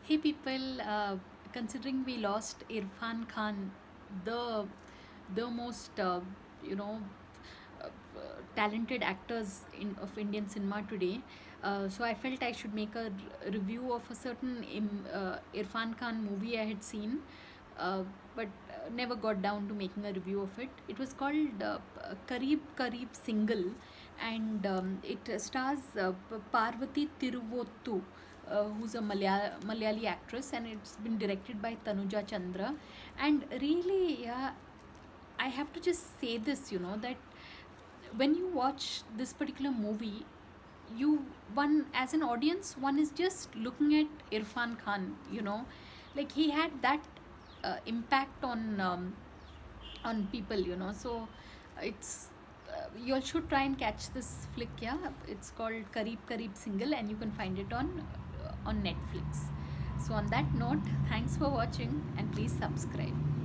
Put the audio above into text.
Hey people, considering we lost Irfan Khan, the the most you know uh, talented actors of Indian cinema today, so I felt I should make a review of a certain Irfan Khan movie I had seen, uh, but never got down to making a review of it. It was called Kareeb Kareeb Single, and it stars Parvati Tiruvottu, who's a Malayali actress, and it's been directed by Tanuja Chandra. And really, yeah, I have to just say this, that when you watch this particular movie, one as an audience, one is just looking at Irfan Khan, like he had that impact on people, So it's you all should try and catch this flick. Yeah, it's called Kareeb Kareeb Single, and you can find it on Netflix. So on that note, thanks for watching, and please subscribe.